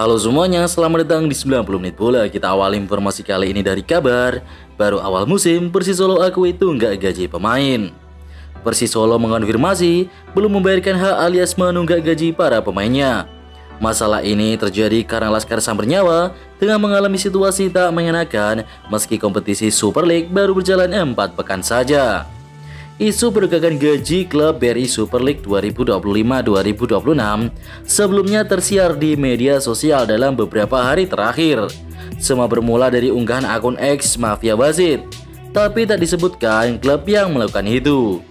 Halo semuanya, selamat datang di 90 menit bola. Kita awali informasi kali ini dari kabar baru awal musim Persis Solo akui tunggak gaji pemain. Persis Solo mengonfirmasi belum membayarkan hak alias menunggak gaji para pemainnya. Masalah ini terjadi karena Laskar Sam Bernyawa tengah mengalami situasi tak mengenakan meski kompetisi Super League baru berjalan 4 pekan saja. Isu pergegakan gaji klub BRI Super League 2025-2026 sebelumnya tersiar di media sosial dalam beberapa hari terakhir. Semua bermula dari unggahan akun X Mafia Wasit, tapi tak disebutkan klub yang melakukan itu.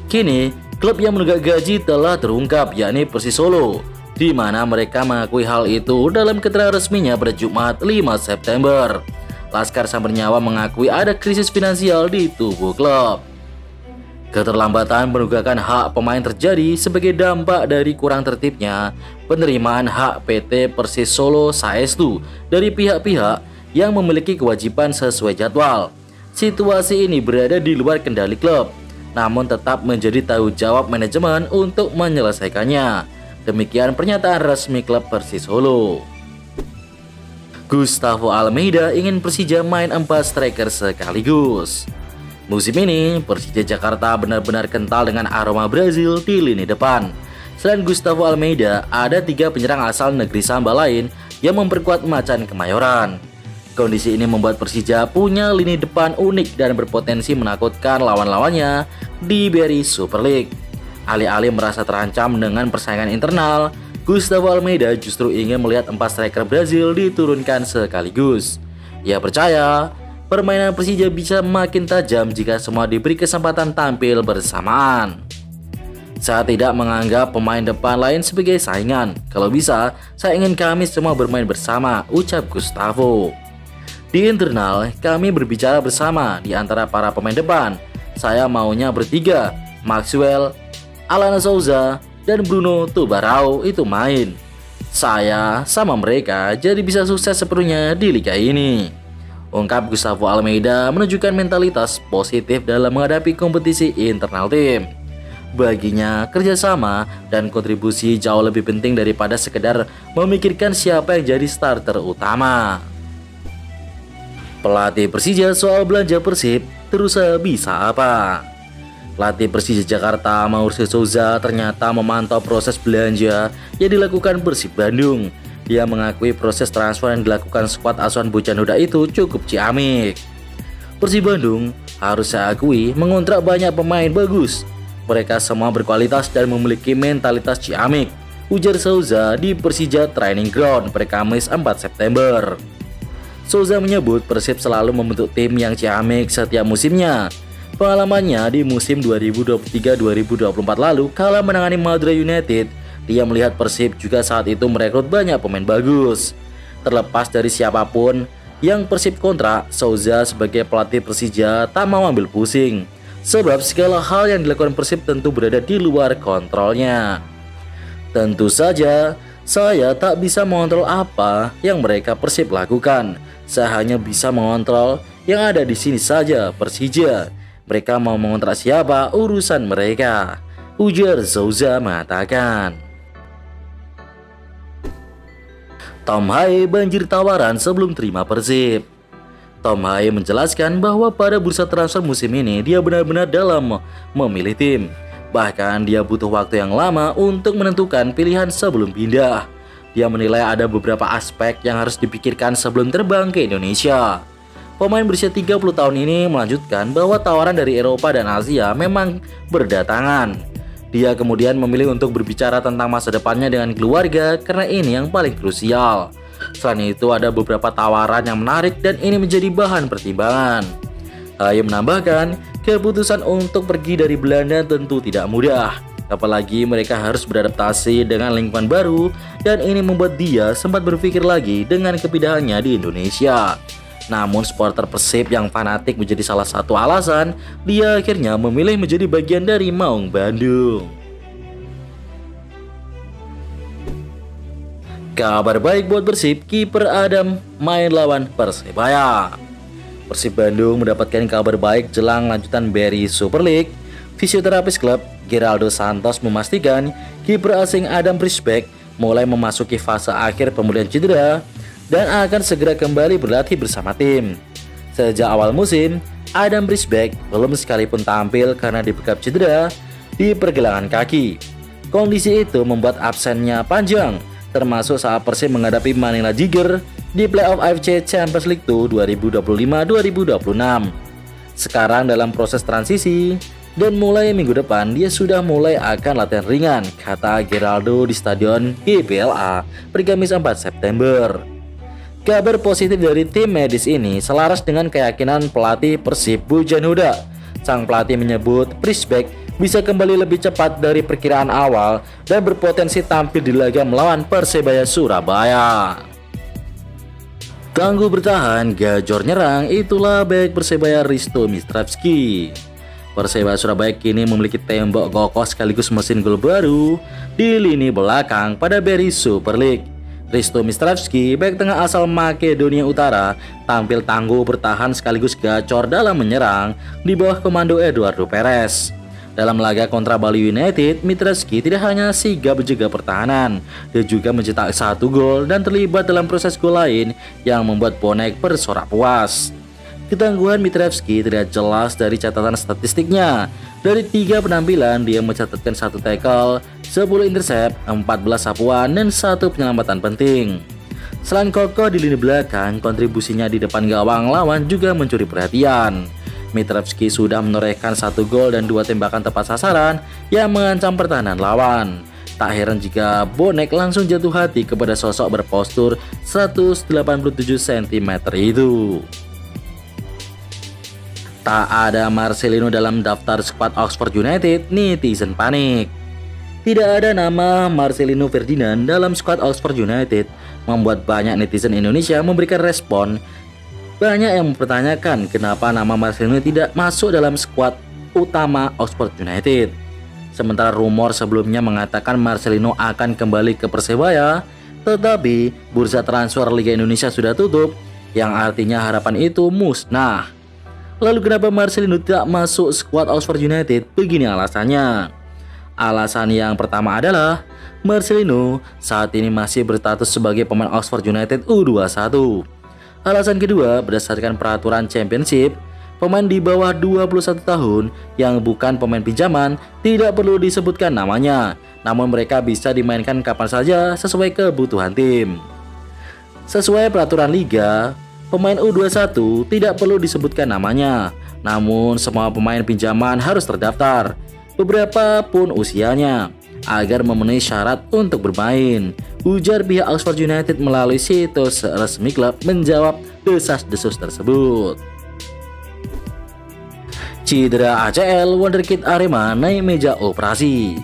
Kini, klub yang menunggak gaji telah terungkap, yakni Persis Solo, di mana mereka mengakui hal itu dalam keterangan resminya pada Jumat 5 September. Laskar Sam Bernyawa mengakui ada krisis finansial di tubuh klub. Keterlambatan penunggakan hak pemain terjadi sebagai dampak dari kurang tertibnya penerimaan hak PT Persis Solo Saestu dari pihak-pihak yang memiliki kewajiban sesuai jadwal. Situasi ini berada di luar kendali klub, namun tetap menjadi tanggung jawab manajemen untuk menyelesaikannya. Demikian pernyataan resmi klub Persis Solo. Gustavo Almeida ingin Persija main 4 striker sekaligus. Musim ini, Persija Jakarta benar-benar kental dengan aroma Brazil di lini depan. Selain Gustavo Almeida, ada 3 penyerang asal negeri Samba lain yang memperkuat Macan Kemayoran. Kondisi ini membuat Persija punya lini depan unik dan berpotensi menakutkan lawan-lawannya di BRI Super League. Alih-alih merasa terancam dengan persaingan internal, Gustavo Almeida justru ingin melihat 4 striker Brazil diturunkan sekaligus. Ia percaya permainan Persija bisa makin tajam jika semua diberi kesempatan tampil bersamaan. Saya tidak menganggap pemain depan lain sebagai saingan. Kalau bisa, saya ingin kami semua bermain bersama, ucap Gustavo. Di internal, kami berbicara bersama di antara para pemain depan. Saya maunya bertiga, Maxwell, Alana Souza, dan Bruno Tubarão itu main. Saya sama mereka jadi bisa sukses sepenuhnya di liga ini, ungkap Gustavo Almeida menunjukkan mentalitas positif dalam menghadapi kompetisi internal tim. Baginya, kerjasama dan kontribusi jauh lebih penting daripada sekedar memikirkan siapa yang jadi starter utama. Pelatih Persija soal belanja Persib terus bisa apa? Pelatih Persija Jakarta Mauricio Souza ternyata memantau proses belanja yang dilakukan Persib Bandung. Dia mengakui proses transfer yang dilakukan skuad asuhan Bojan Huda itu cukup ciamik. Persib Bandung harus saya akui mengontrak banyak pemain bagus. Mereka semua berkualitas dan memiliki mentalitas ciamik, ujar Souza di Persija Training Ground pada Kamis 4 September. Souza menyebut Persib selalu membentuk tim yang ciamik setiap musimnya. Pengalamannya di musim 2023-2024 lalu kala menangani Madura United, dia melihat Persib juga saat itu merekrut banyak pemain bagus. Terlepas dari siapapun yang Persib kontrak, Souza sebagai pelatih Persija tak mau ambil pusing, sebab segala hal yang dilakukan Persib tentu berada di luar kontrolnya. Tentu saja, saya tak bisa mengontrol apa yang mereka Persib lakukan. Saya hanya bisa mengontrol yang ada di sini saja, Persija. Mereka mau mengontrak siapa, urusan mereka, ujar Souza mengatakan. Tom Haye banjir tawaran sebelum terima Persib. Tom Haye menjelaskan bahwa pada bursa transfer musim ini dia benar-benar dalam memilih tim. Bahkan dia butuh waktu yang lama untuk menentukan pilihan sebelum pindah. Dia menilai ada beberapa aspek yang harus dipikirkan sebelum terbang ke Indonesia. Pemain berusia 30 tahun ini melanjutkan bahwa tawaran dari Eropa dan Asia memang berdatangan. Dia kemudian memilih untuk berbicara tentang masa depannya dengan keluarga karena ini yang paling krusial. Selain itu ada beberapa tawaran yang menarik dan ini menjadi bahan pertimbangan. Haye menambahkan, keputusan untuk pergi dari Belanda tentu tidak mudah. Apalagi mereka harus beradaptasi dengan lingkungan baru dan ini membuat dia sempat berpikir lagi dengan kepindahannya di Indonesia. Namun supporter Persib yang fanatik menjadi salah satu alasan dia akhirnya memilih menjadi bagian dari Maung Bandung. Kabar baik buat Persib, kiper Adam main lawan Persebaya. Persib Bandung mendapatkan kabar baik jelang lanjutan BRI Super League. Fisioterapis klub Geraldo Santos memastikan kiper asing Adam Brisbeck mulai memasuki fase akhir pemulihan cedera dan akan segera kembali berlatih bersama tim. Sejak awal musim, Adam Brisbeck belum sekalipun tampil karena dibekap cedera di pergelangan kaki. Kondisi itu membuat absennya panjang, termasuk saat Persib menghadapi Manila Jigger di playoff AFC Champions League 2025-2026. Sekarang dalam proses transisi dan mulai minggu depan dia sudah mulai akan latihan ringan, kata Geraldo di Stadion GBLA pada Kamis 4 September. Kabar positif dari tim medis ini selaras dengan keyakinan pelatih Persib Bojan Huda. Sang pelatih menyebut Brisbeck bisa kembali lebih cepat dari perkiraan awal dan berpotensi tampil di laga melawan Persebaya Surabaya. Tangguh bertahan, gajor nyerang, itulah baik Persebaya Risto Mistravski. Persebaya Surabaya kini memiliki tembok kokoh sekaligus mesin gol baru di lini belakang pada Beri Super League. Risto Mistravski, back tengah asal Makedonia Utara, tampil tangguh bertahan sekaligus gacor dalam menyerang di bawah komando Eduardo Perez. Dalam laga kontra Bali United, Mistravski tidak hanya sigap menjaga pertahanan, dia juga mencetak 1 gol dan terlibat dalam proses gol lain yang membuat bonek bersorak puas. Ketangguhan Mistravski tidak jelas dari catatan statistiknya. Dari 3 penampilan, dia mencatatkan 1 tackle, 10 intercept, 14 sapuan, dan 1 penyelamatan penting. Selain kokoh di lini belakang, kontribusinya di depan gawang lawan juga mencuri perhatian. Mistravski sudah menorehkan 1 gol dan 2 tembakan tepat sasaran yang mengancam pertahanan lawan. Tak heran jika bonek langsung jatuh hati kepada sosok berpostur 187 cm itu. Tak ada Marcelino dalam daftar skuad Oxford United, netizen panik. Tidak ada nama Marcelino Ferdinand dalam skuad Oxford United membuat banyak netizen Indonesia memberikan respon. Banyak yang mempertanyakan kenapa nama Marcelino tidak masuk dalam skuad utama Oxford United. Sementara rumor sebelumnya mengatakan Marcelino akan kembali ke Persebaya, tetapi bursa transfer Liga Indonesia sudah tutup, yang artinya harapan itu musnah. Lalu kenapa Marcelino tidak masuk skuad Oxford United? Begini alasannya. Alasan yang pertama adalah Marcelino saat ini masih berstatus sebagai pemain Oxford United U21. Alasan kedua, berdasarkan peraturan Championship, pemain di bawah 21 tahun yang bukan pemain pinjaman tidak perlu disebutkan namanya, namun mereka bisa dimainkan kapan saja sesuai kebutuhan tim. Sesuai peraturan Liga, pemain U21 tidak perlu disebutkan namanya, namun semua pemain pinjaman harus terdaftar, beberapa pun usianya, agar memenuhi syarat untuk bermain, ujar pihak Oxford United melalui situs resmi klub menjawab desas-desus tersebut. Cedera ACL, wonderkid Arema naik meja operasi.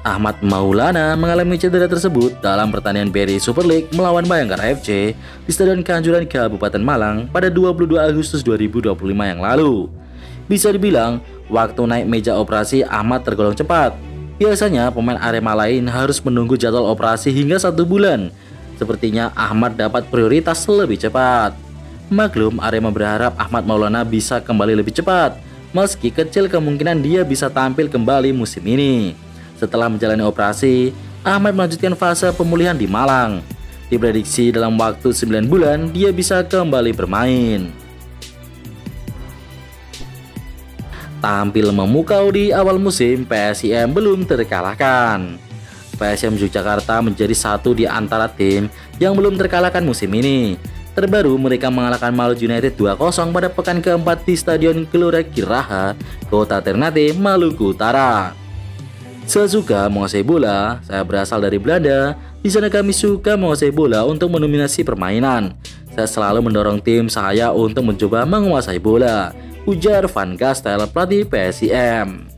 Ahmad Maulana mengalami cedera tersebut dalam pertandingan BRI Super League melawan Bayangkara FC di Stadion Kanjuruhan Kabupaten Malang pada 22 Agustus 2025 yang lalu. Bisa dibilang, waktu naik meja operasi Ahmad tergolong cepat. Biasanya pemain Arema lain harus menunggu jadwal operasi hingga 1 bulan. Sepertinya Ahmad dapat prioritas lebih cepat. Maklum, Arema berharap Ahmad Maulana bisa kembali lebih cepat, meski kecil kemungkinan dia bisa tampil kembali musim ini. Setelah menjalani operasi, Ahmad melanjutkan fase pemulihan di Malang. Diprediksi dalam waktu 9 bulan dia bisa kembali bermain. Tampil memukau di awal musim, PSIM belum terkalahkan. PSM Yogyakarta menjadi satu di antara tim yang belum terkalahkan musim ini. Terbaru mereka mengalahkan Maluku United 2-0 pada pekan keempat di Stadion Gelora Giraha, Kota Ternate, Maluku Utara. Sesuka menguasai bola, saya berasal dari Belanda. Di sana kami suka menguasai bola untuk mendominasi permainan. Saya selalu mendorong tim saya untuk mencoba menguasai bola, ujar Van Gastel, pelatih PSIM.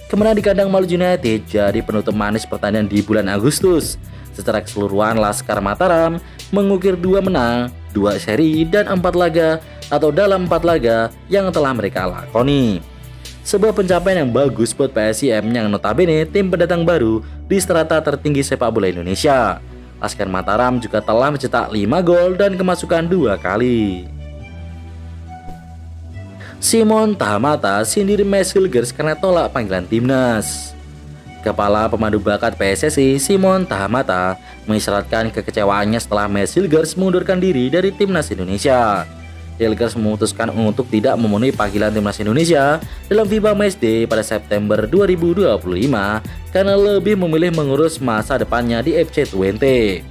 Kemenangan di kandang Maluku United jadi penutup manis pertandingan di bulan Agustus. Secara keseluruhan, Laskar Mataram mengukir 2 menang, 2 seri, dan 4 laga atau dalam 4 laga yang telah mereka lakoni. Sebuah pencapaian yang bagus buat PSIM yang notabene tim pendatang baru di strata tertinggi sepak bola Indonesia. Laskar Mataram juga telah mencetak 5 gol dan kemasukan 2 kali. Simon Tahamata sindir Messi Girls karena tolak panggilan timnas. Kepala Pemandu Bakat PSSI, Simon Tahamata, mengisyaratkan kekecewaannya setelah Mads Hilgers mengundurkan diri dari Timnas Indonesia. Hilgers memutuskan untuk tidak memenuhi panggilan Timnas Indonesia dalam FIBA Matchday pada September 2025 karena lebih memilih mengurus masa depannya di FC Twente.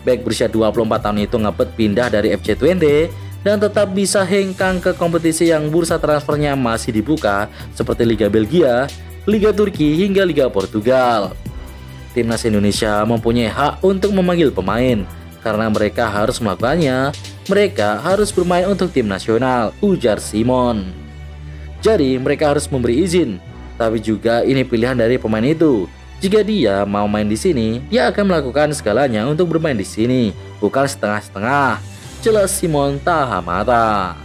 Bek berusia 24 tahun itu ngepet pindah dari FC Twente dan tetap bisa hengkang ke kompetisi yang bursa transfernya masih dibuka seperti Liga Belgia, Liga Turki hingga Liga Portugal. Timnas Indonesia mempunyai hak untuk memanggil pemain karena mereka harus melakukannya. Mereka harus bermain untuk tim nasional, ujar Simon. Jadi mereka harus memberi izin, tapi juga ini pilihan dari pemain itu. Jika dia mau main di sini, dia akan melakukan segalanya untuk bermain di sini, bukan setengah-setengah, jelas Simon Tahamata.